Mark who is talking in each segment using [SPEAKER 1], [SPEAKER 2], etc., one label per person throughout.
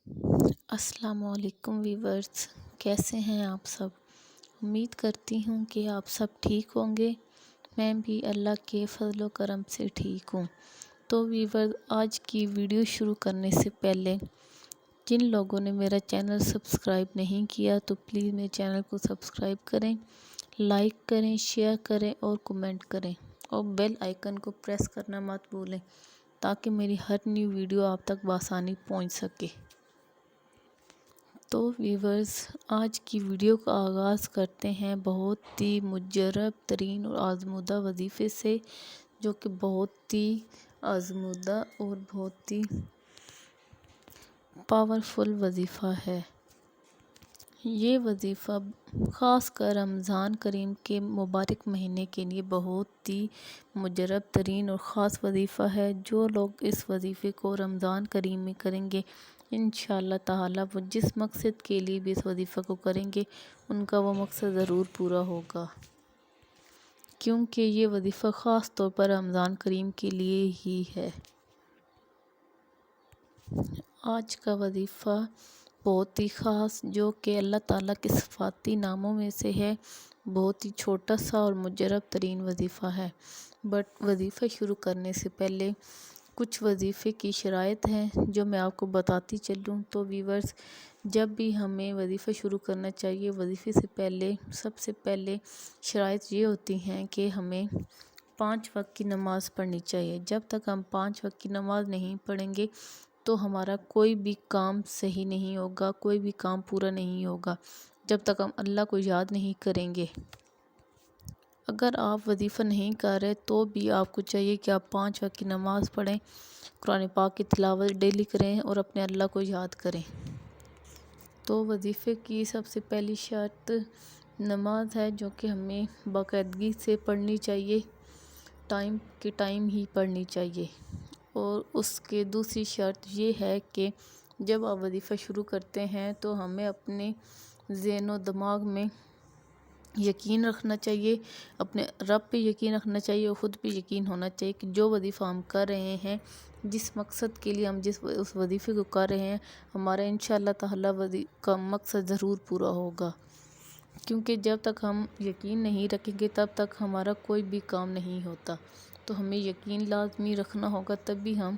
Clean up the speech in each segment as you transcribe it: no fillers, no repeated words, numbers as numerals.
[SPEAKER 1] السلام علیکم ویورز، کیسے ہیں آپ سب؟ امید کرتی ہوں کہ آپ سب ٹھیک ہوں گے۔ میں بھی اللہ کے فضل و کرم سے ٹھیک ہوں۔ تو ویورز، آج کی ویڈیو شروع کرنے سے پہلے جن لوگوں نے میرا چینل سبسکرائب نہیں کیا تو پلیز میرے چینل کو سبسکرائب کریں، لائک کریں، شیئر کریں اور کمنٹ کریں، اور بیل آئیکن کو پریس کرنا مت بھولیں تاکہ میری ہر نیو ویڈیو آپ تک بآسانی پہنچ سکے۔ تو ویورز، آج کی ویڈیو کا آغاز کرتے ہیں بہت ہی مجرب ترین اور آزمودہ وظیفے سے، جو کہ بہت ہی آزمودہ اور بہت ہی پاورفل وظیفہ ہے۔ یہ وظیفہ خاص کر رمضان کریم کے مبارک مہینے کے لیے بہت ہی مجرب ترین اور خاص وظیفہ ہے۔ جو لوگ اس وظیفے کو رمضان کریم میں کریں گے، انشاءاللہ تعالی وہ جس مقصد کے لیے بھی اس وظیفہ کو کریں گے، ان کا وہ مقصد ضرور پورا ہوگا، کیونکہ یہ وظیفہ خاص طور پر رمضان کریم کے لیے ہی ہے۔ آج کا وظیفہ بہت ہی خاص، جو کہ اللہ تعالیٰ کے صفاتی ناموں میں سے ہے، بہت ہی چھوٹا سا اور مجرب ترین وظیفہ ہے۔ بٹ وظیفہ شروع کرنے سے پہلے کچھ وظیفے کی شرائط ہیں جو میں آپ کو بتاتی چلوں۔ تو ویورز، جب بھی ہمیں وظیفہ شروع کرنا چاہیے، وظیفے سے پہلے سب سے پہلے شرائط یہ ہوتی ہیں کہ ہمیں 5 وقت کی نماز پڑھنی چاہیے۔ جب تک ہم 5 وقت کی نماز نہیں پڑھیں گے تو ہمارا کوئی بھی کام صحیح نہیں ہوگا، کوئی بھی کام پورا نہیں ہوگا، جب تک ہم اللہ کو یاد نہیں کریں گے۔ اگر آپ وظیفہ نہیں کر رہے تو بھی آپ کو چاہیے کہ آپ 5 وقت کی نماز پڑھیں، قرآن پاک کی تلاوت ڈیلی کریں اور اپنے اللہ کو یاد کریں۔ تو وظیفے کی سب سے پہلی شرط نماز ہے، جو کہ ہمیں باقاعدگی سے پڑھنی چاہیے، ٹائم کے ٹائم ہی پڑھنی چاہیے۔ اور اس کے دوسری شرط یہ ہے کہ جب آپ وظیفہ شروع کرتے ہیں تو ہمیں اپنے ذہن و دماغ میں یقین رکھنا چاہیے، اپنے رب پہ یقین رکھنا چاہیے اور خود پہ یقین ہونا چاہیے کہ جو وظیفہ ہم کر رہے ہیں، جس مقصد کے لیے ہم اس وظیفے کو کر رہے ہیں، ہمارا انشاءاللہ تعالی کا مقصد ضرور پورا ہوگا۔ کیونکہ جب تک ہم یقین نہیں رکھیں گے تب تک ہمارا کوئی بھی کام نہیں ہوتا۔ تو ہمیں یقین لازمی رکھنا ہوگا، تب بھی ہم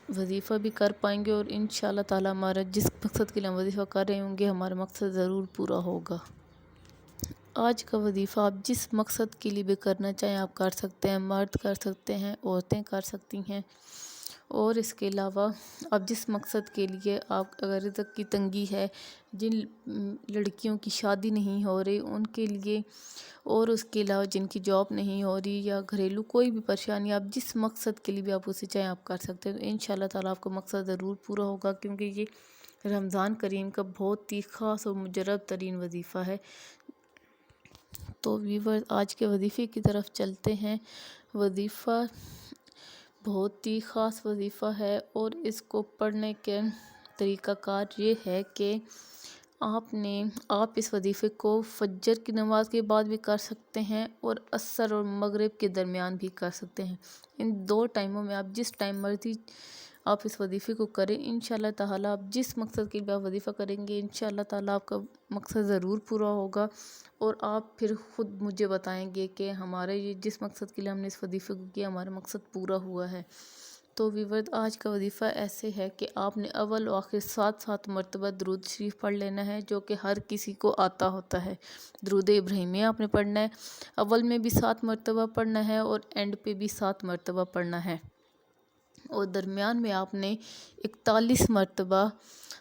[SPEAKER 1] وظیفہ بھی کر پائیں گے، اور انشاءاللہ تعالی ہمارا جس مقصد کے لیے ہم وظیفہ کر رہے ہوں گے، ہمارا مقصد ضرور پورا ہوگا۔ آج کا وظیفہ آپ جس مقصد کے لیے بھی کرنا چاہیں آپ کر سکتے ہیں، مرد کر سکتے ہیں، عورتیں کر سکتی ہیں۔ اور اس کے علاوہ آپ جس مقصد کے لیے، آپ اگر رزق کی تنگی ہے، جن لڑکیوں کی شادی نہیں ہو رہی ان کے لیے، اور اس کے علاوہ جن کی جاب نہیں ہو رہی، یا گھریلو کوئی بھی پریشانی، آپ جس مقصد کے لیے بھی آپ اسے چاہیں آپ کر سکتے ہیں، تو انشاءاللہ تعالیٰ آپ کا مقصد ضرور پورا ہوگا، کیونکہ یہ رمضان کریم کا بہت ہی خاص اور مجرب ترین وظیفہ ہے۔ تو ویورز، آج کے وظیفے کی طرف چلتے ہیں۔ وظیفہ بہت ہی خاص وظیفہ ہے، اور اس کو پڑھنے کے طریقہ کار یہ ہے کہ آپ اس وظیفے کو فجر کی نماز کے بعد بھی کر سکتے ہیں اور عصر اور مغرب کے درمیان بھی کر سکتے ہیں۔ ان 2 ٹائموں میں آپ جس ٹائم مرضی آپ اس وظیفے کو کریں، انشاءاللہ تعالی آپ جس مقصد کے لیے آپ وظیفہ کریں گے، انشاءاللہ تعالی آپ کا مقصد ضرور پورا ہوگا، اور آپ پھر خود مجھے بتائیں گے کہ ہمارے یہ جس مقصد کے لیے ہم نے اس وظیفے کو کیا، ہمارا مقصد پورا ہوا ہے۔ تو ویورز، آج کا وظیفہ ایسے ہے کہ آپ نے اول و آخر 7 مرتبہ درود شریف پڑھ لینا ہے، جو کہ ہر کسی کو آتا ہوتا ہے۔ درود ابراہیمی آپ نے پڑھنا ہے، اول میں بھی 7 مرتبہ پڑھنا ہے اور اینڈ پہ بھی 7 مرتبہ پڑھنا ہے، اور درمیان میں آپ نے 41 مرتبہ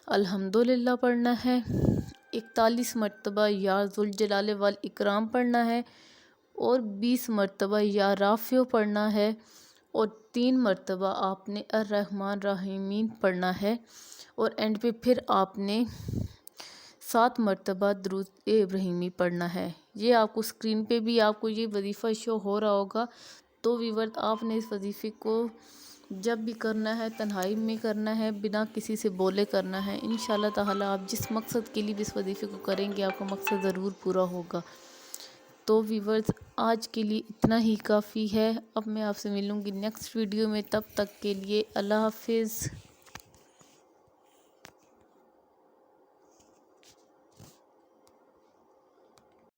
[SPEAKER 1] الحمدللہ پڑھنا ہے، 41 مرتبہ یا ذوالجلال والاکرام پڑھنا ہے، اور 20 مرتبہ یا رافع پڑھنا ہے، اور 3 مرتبہ آپ نے الرحمن الرحیم پڑھنا ہے، اور اینڈ پہ پھر آپ نے 7 مرتبہ درود ابراہیمی پڑھنا ہے۔ یہ آپ کو اسکرین پہ بھی آپ کو یہ وظیفہ شو ہو رہا ہوگا۔ تو ویورز، آپ نے اس وظیفے کو جب بھی کرنا ہے تنہائی میں کرنا ہے، بنا کسی سے بولے کرنا ہے۔ انشاءاللہ تعالی آپ جس مقصد کے لیے بھی اس وظیفے کو کریں گے، آپ کا مقصد ضرور پورا ہوگا۔ تو ویورز، آج کے لیے اتنا ہی کافی ہے۔ اب میں آپ سے ملوں گی نیکسٹ ویڈیو میں، تب تک کے لیے اللہ حافظ۔